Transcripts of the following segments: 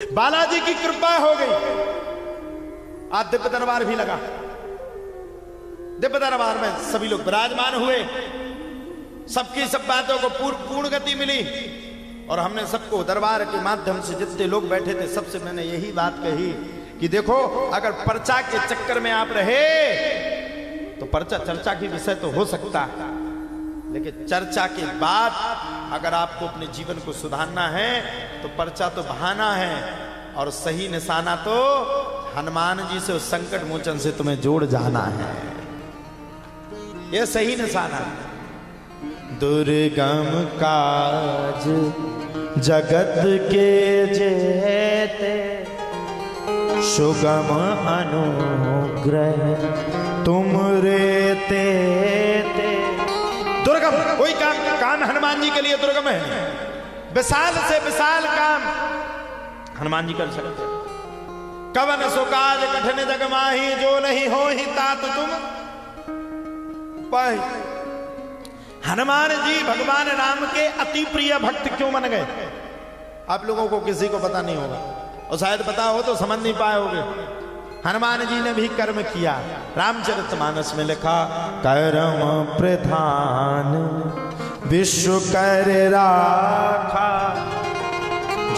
बालाजी की कृपा हो गई, आज दिव्य दरबार भी लगा। दिव्य दरबार में सभी लोग विराजमान हुए, सबकी सब बातों को पूर्ण गति मिली और हमने सबको दरबार के माध्यम से जितने लोग बैठे थे सबसे मैंने यही बात कही कि देखो, अगर पर्चा के चक्कर में आप रहे तो पर्चा चर्चा की विषय तो हो सकता है, लेकिन चर्चा के बाद अगर आपको अपने जीवन को सुधारना है तो पर्चा तो बहाना है और सही निशाना तो हनुमान जी से उस संकट मोचन से तुम्हें जोड़ जाना है। यह सही निशाना है। दुर्गम काज जगत के जेते, सुगम अनुग्रह तुम रे ते। दुर्गम कोई काम हनुमान जी के लिए दुर्गम है। विशाल से विशाल काम हनुमान जी कर सकते हैं। कवन सो काज कठिन जग माही, जो नहीं हो ही तात तुम पाहि। हनुमान जी भगवान राम के अति प्रिय भक्त क्यों बन गए? आप लोगों को किसी को पता नहीं होगा और शायद पता हो तो समझ नहीं पाए होगे। हनुमान जी ने भी कर्म किया। रामचरितमानस में लिखा, कर्म प्रधान विश्व कर राखा,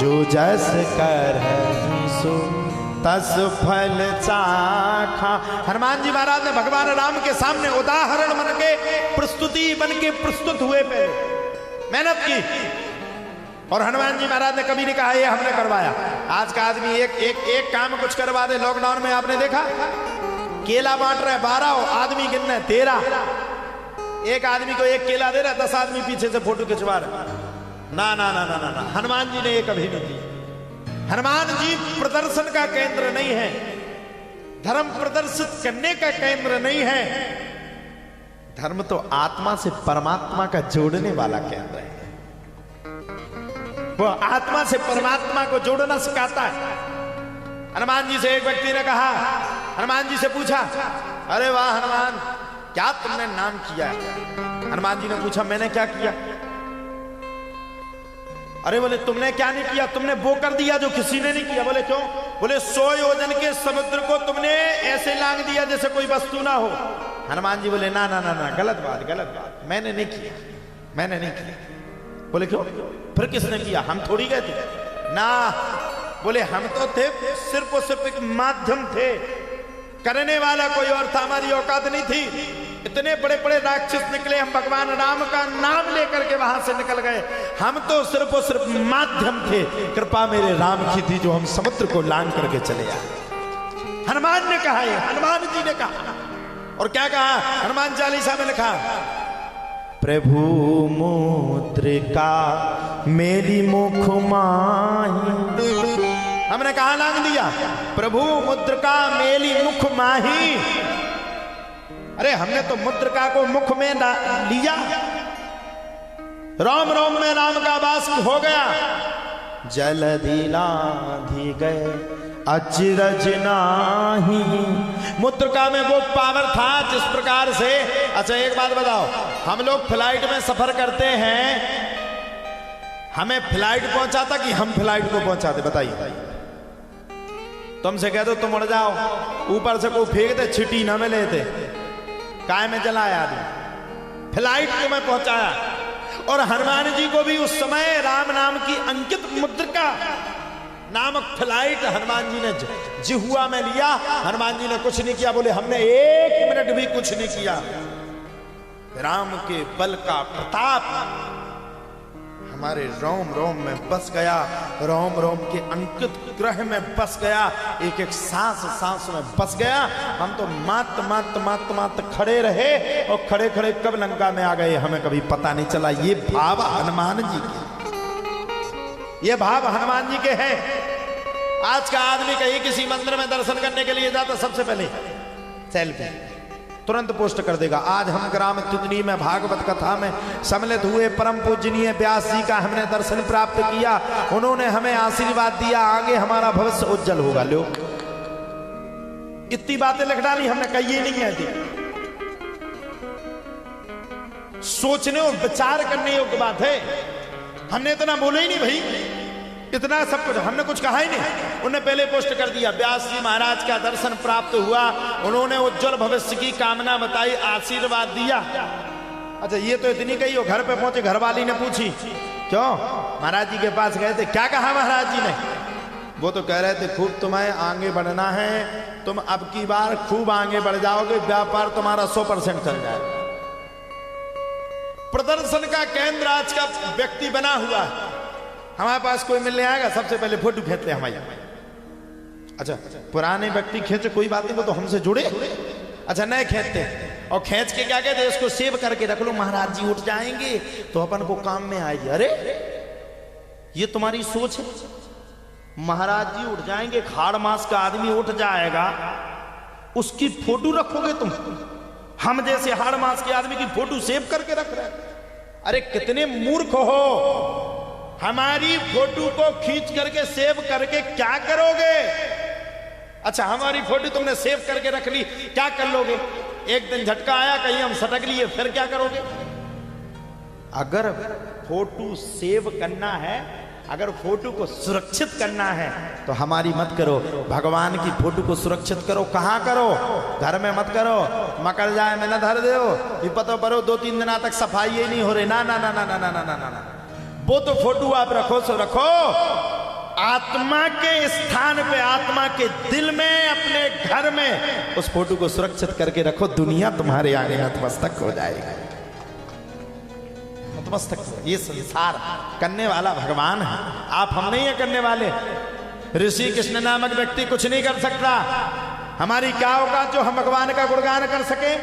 जो जस कर सो तस फल चाखा। हनुमान जी महाराज ने भगवान राम के सामने उदाहरण बन के प्रस्तुति बन के प्रस्तुत हुए, पे मेहनत की और हनुमान जी महाराज ने कभी नहीं कहा ये हमने करवाया। आज का आदमी एक काम कुछ करवा दे। लॉकडाउन में आपने देखा केला बांट रहे 12 आदमी गिन रहे 13। एक आदमी को एक केला दे रहा, 10 आदमी पीछे से फोटो खिंचवा रहे। ना ना ना ना ना ना, हनुमान जी ने ये कभी नहीं किया। हनुमान जी प्रदर्शन का केंद्र नहीं है, धर्म प्रदर्शित करने का केंद्र नहीं है। धर्म तो आत्मा से परमात्मा का जोड़ने वाला केंद्र है। वो आत्मा से परमात्मा को जोड़ना सिखाता है। हनुमान जी से एक व्यक्ति ने कहा, हनुमान जी से पूछा, अरे वाह हनुमान, क्या तुमने नाम किया? हनुमान जी ने पूछा, मैंने क्या किया? अरे बोले तुमने क्या नहीं किया? तुमने वो कर दिया जो किसी ने नहीं किया। बोले क्यों? बोले 100 योजन के समुद्र को तुमने ऐसे लांग दिया जैसे कोई वस्तु ना हो। हनुमान जी बोले ना ना ना ना, गलत बात, मैंने नहीं किया, मैंने नहीं किया। बोले क्यों? फिर किसने किया? हम थोड़ी गए थे ना। बोले हम तो थे, सिर्फ और सिर्फ एक माध्यम थे, करने वाला कोई और था, हमारी औकात नहीं थी। इतने बड़े बड़े राक्षस निकले, हम भगवान राम का नाम लेकर के वहां से निकल गए। हम तो सिर्फ और सिर्फ माध्यम थे, कृपा मेरे राम की थी जो हम समुद्र को लांग करके चले आए। हनुमान ने कहा, ये हनुमान जी ने कहा। और क्या कहा? हनुमान चालीसा में लिखा, प्रभु मुद्रिका मेरी मुख माही। हमने कहा लांग दिया, प्रभु मुद्रिका मेरी मुख माही। अरे हमने तो मुद्रिका को मुख में लिया, रोम रोम में राम का वास हो गया। जलधि लाधि गए अचरज नाही। मुद्रिका में वो पावर था जिस प्रकार से। अच्छा एक बात बताओ, हम लोग फ्लाइट में सफर करते हैं, हमें फ्लाइट पहुंचाता कि हम फ्लाइट को पहुंचाते? बताइए। तुमसे कह दो तुम उड़ जाओ, ऊपर से कोई फेंक दे, छिटी ना मिले थे, काय में जलाया आदमी, फ्लाइट को मैं पहुंचाया। और हनुमान जी को भी उस समय राम नाम की अंकित मुद्रिका नामक फ्लाइट हनुमान जी ने जिहुआ में लिया। हनुमान जी ने कुछ नहीं किया, बोले हमने 1 मिनट भी कुछ नहीं किया। राम के बल का प्रताप हमारे रोम रोम में बस गया, रोम रोम के अंकित ग्रह में बस गया, एक एक सांस सांस में बस गया। हम तो मात खड़े रहे और खड़े खड़े कब लंका में आ गए हमें कभी पता नहीं चला। ये भाव हनुमान जी के, ये भाव हनुमान जी के हैं। आज का आदमी कहीं किसी मंदिर में दर्शन करने के लिए जाता, सबसे पहले सेल्फी तुरंत पोस्ट कर देगा। आज हम ग्राम तुदनी में भागवत कथा में सम्मिलित हुए परम पूजनीय व्यास जी का हमने दर्शन प्राप्त किया, उन्होंने हमें आशीर्वाद दिया, आगे हमारा भविष्य उज्जवल होगा। लो इतनी बातें लिख डाली हमने, कही ही नहीं है थी। सोचने और विचार करने योग्य बात है। हमने इतना बोले ही नहीं भाई, इतना सब कुछ हमने कुछ कहा ही नहीं। उन्हें पहले पोस्ट कर दिया, व्यास जी महाराज का दर्शन प्राप्त हुआ, उन्होंने उज्जवल भविष्य की कामना बताई, आशीर्वाद दिया। अच्छा ये तो इतनी कही हो, घर पे पहुंचे, घरवाली ने पूछी क्यों महाराज जी के पास गए थे, क्या कहा महाराज जी ने? वो तो कह रहे थे खूब तुम्हें आगे बढ़ना है, तुम अब की बार खूब आगे बढ़ जाओगे, व्यापार तुम्हारा 100% चल जाएगा। प्रदर्शन का केंद्र आज का व्यक्ति बना हुआ है। हमारे पास कोई मिलने आएगा, सबसे पहले फोटो खींच ले हमारे। अच्छा पुराने व्यक्ति खींचे कोई बात नहीं, वो तो हमसे जुड़े। अच्छा नए खींचते और खींच के क्या कहते, इसको सेव करके रख लो, महाराज जी उठ जाएंगे तो अपन को काम में आएगी। अरे ये तुम्हारी सोच है, महाराज जी उठ जाएंगे, खाड़ मास का आदमी उठ जाएगा, उसकी फोटो रखोगे तुम? हम जैसे हाड़ मास के आदमी की फोटो सेव करके रख रहे हैं। अरे कितने मूर्ख हो, हमारी फोटो को खींच करके सेव करके क्या करोगे? अच्छा हमारी फोटो तुमने सेव करके रख ली, क्या कर लोगे? एक दिन झटका आया, कहीं हम सटक लिए, फिर क्या करोगे? अगर फोटो सेव करना है, अगर फोटो को सुरक्षित करना है तो हमारी मत करो, भगवान की फोटो को सुरक्षित करो। कहां करो? घर में मत करो, मकर जाए में न धर दो, ये पता पड़ो 2-3 दिन तक सफाई ही नहीं हो रही। ना ना ना ना ना ना ना ना ना, वो तो फोटो आप रखो सो रखो, आत्मा के स्थान पे, आत्मा के दिल में, अपने घर में उस फोटो को सुरक्षित करके रखो। दुनिया तुम्हारे आगे नतमस्तक हो जाएगी, नतमस्तक। ये संसार करने वाला भगवान है, आप हम नहीं है करने वाले। ऋषि कृष्ण नामक व्यक्ति कुछ नहीं कर सकता। हमारी क्या औकात जो हम भगवान का गुणगान कर सके?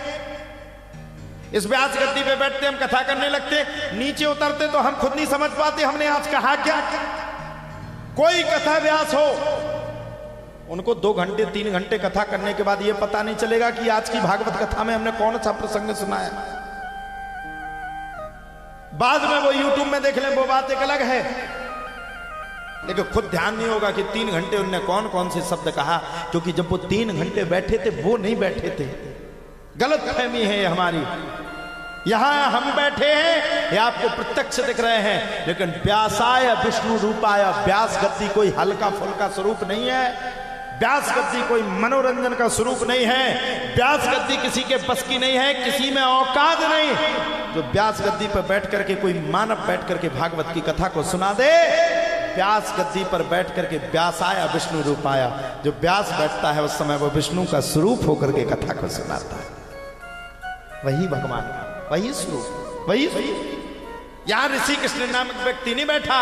इस व्यास गद्दी पे बैठते हम कथा करने लगते, नीचे उतरते तो हम खुद नहीं समझ पाते हमने आज कहा क्या। कोई कथा व्यास हो, उनको 2 घंटे 3 घंटे कथा करने के बाद ये पता नहीं चलेगा कि आज की भागवत कथा में हमने कौन सा प्रसंग सुनाया। बाद में वो यूट्यूब में देख लें, वो बात एक अलग है, लेकिन खुद ध्यान नहीं होगा कि 3 घंटे उनने कौन कौन से शब्द कहा, क्योंकि जब वो 3 घंटे बैठे थे वो नहीं बैठे थे। गलत फहमी है हमारी। यहां हम बैठे हैं, ये आपको प्रत्यक्ष दिख रहे हैं, लेकिन व्यासाय विष्णु रूपाय, व्यास गद्दी कोई हल्का फुल्का स्वरूप नहीं है, व्यास गद्दी कोई मनोरंजन का स्वरूप नहीं है, व्यास गद्दी किसी के बस की नहीं है, किसी में औकात नहीं जो व्यास गद्दी पर बैठ करके कोई मानव बैठ करके भागवत की कथा को सुना दे। व्यास गद्दी पर बैठ करके व्यासाया विष्णु रूपाया, जो व्यास बैठता है उस समय वो विष्णु का स्वरूप होकर के कथा को सुनाता है। वही भगवान, वही स्वरूप, वही। यहां ऋषि कृष्ण नामक व्यक्ति नहीं बैठा,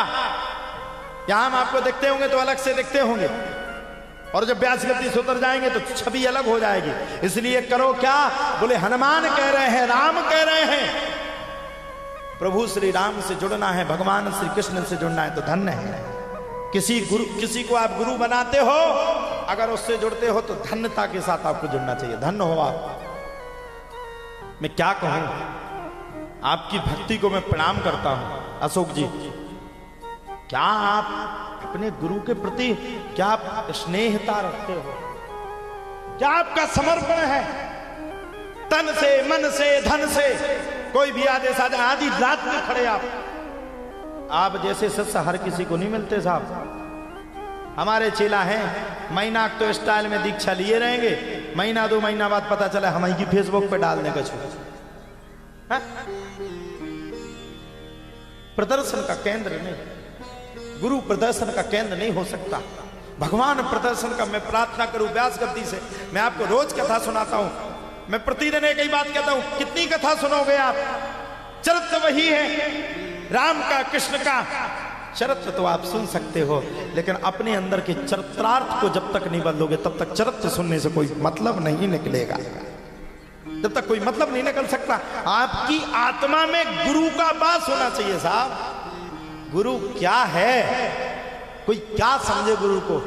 यहां हम आपको देखते होंगे तो अलग से देखते होंगे, और जब व्यास गद्दी से उतर जाएंगे तो छवि अलग हो जाएगी। इसलिए करो क्या? बोले हनुमान कह रहे हैं, राम कह रहे हैं, प्रभु श्री राम से जुड़ना है, भगवान श्री कृष्ण से जुड़ना है तो धन्य है। किसी को आप गुरु बनाते हो, अगर उससे जुड़ते हो तो धन्यता के साथ आपको जुड़ना चाहिए। धन्य हो आप। मैं क्या कहूं, आपकी भक्ति को मैं प्रणाम करता हूं अशोक जी। क्या आप अपने गुरु के प्रति क्या आप स्नेहता रखते हो? क्या आपका समर्पण है? तन से, मन से, धन से, कोई भी आदेश आ जाए, आधी रात में खड़े आप जैसे शिष्य हर किसी को नहीं मिलते साहब। हमारे चेला हैं, महीना तो स्टाइल में दीक्षा लिए रहेंगे, महीना 2 महीना बाद पता चला हम ही फेसबुक पे डालने का छोड़। प्रदर्शन का केंद्र नहीं, गुरु प्रदर्शन का केंद्र नहीं हो सकता। भगवान प्रदर्शन का मैं प्रार्थना करूं व्यास गद्दी से। मैं आपको रोज कथा सुनाता हूं, मैं प्रतिदिन एक ही बात कहता हूं, कितनी कथा सुनोगे आप? चरित्र वही है, राम का, कृष्ण का। चरित्र तो आप सुन सकते हो, लेकिन अपने अंदर के चरित्रार्थ को जब तक नहीं बदलोगे तब तक चरित्र सुनने से कोई मतलब नहीं निकलेगा, जब तक कोई मतलब नहीं निकल सकता। आपकी आत्मा में गुरु का वास होना चाहिए साहब। गुरु क्या है, कोई क्या समझे गुरु को?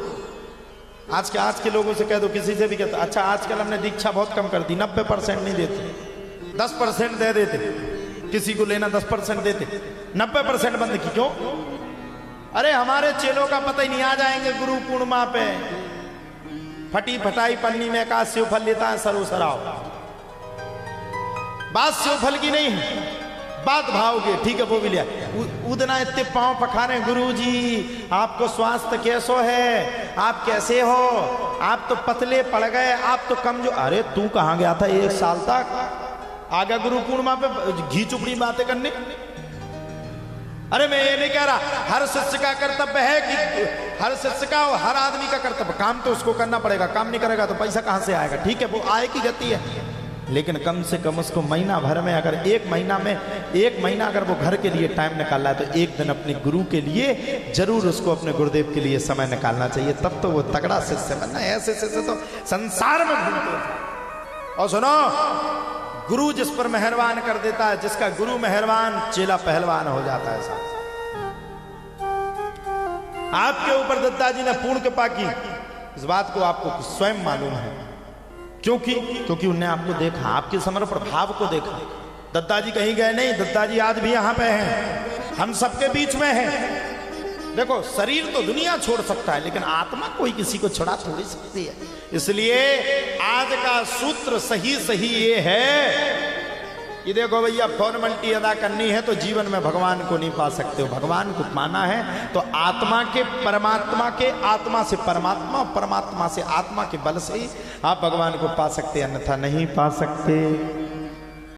आज के लोगों से कह दो, किसी से भी कहते, अच्छा आजकल हमने दीक्षा बहुत कम कर दी, 90% नहीं देते, 10% दे देते, किसी को लेना 10% देते, 90% बंद की। क्यों? अरे हमारे चेलों का पता ही नहीं, आ जाएंगे गुरु पूर्णिमा पे, फटी फटाई पन्नी में का शिवफल लेता है सरो सराव। बात शिवफल की नहीं है, बात भावोगे, ठीक है वो भी लिया। उदना इतने पांव पखारे, गुरु जी आपको स्वास्थ्य कैसो है, आप कैसे हो, आप तो पतले पड़ गए, आप तो कमजोर। अरे तू कहाँ गया था 1 साल तक, आ गया गुरु पूर्णिमा पे घी चुपड़ी बातें करने। अरे मैं ये नहीं कह रहा, हर शिष्य का कर्तव्य है कि हर शिष्य का और हर आदमी का कर्तव्य, काम तो उसको करना पड़ेगा, काम नहीं करेगा तो पैसा कहां से आएगा, ठीक है वो आय की गति है। लेकिन कम से कम उसको महीना भर में, अगर 1 महीना अगर वो घर के लिए टाइम निकाला है तो 1 दिन अपने गुरु के लिए जरूर उसको अपने गुरुदेव के लिए समय निकालना चाहिए, तब तो वो तगड़ा शिष्य बनना है। ऐसे शिष्य तो संसार में घूमते हैं। और सुनो, गुरु जिस पर मेहरबान कर देता है, जिसका गुरु मेहरबान चेला पहलवान हो जाता है। साहब आपके ऊपर दत्ता जी ने पूर्ण कृपा की, इस बात को आपको स्वयं मालूम है। क्योंकि उन्होंने आपको देखा, आपके समर्पण भाव को देखा। दत्ता जी कहीं गए नहीं, दत्ता जी आज भी यहां पे हैं, हम सबके बीच में हैं। देखो शरीर तो दुनिया छोड़ सकता है, लेकिन आत्मा कोई किसी को छोड़ा थोड़ी सकती है। इसलिए आज का सूत्र सही ये है कि देखो भैया, फॉर्मेलिटी अदा करनी है तो जीवन में भगवान को नहीं पा सकते हो। भगवान को पाना है तो आत्मा के परमात्मा के, आत्मा से परमात्मा, और परमात्मा से आत्मा के बल से ही आप भगवान को पा सकते, अन्यथा नहीं पा सकते।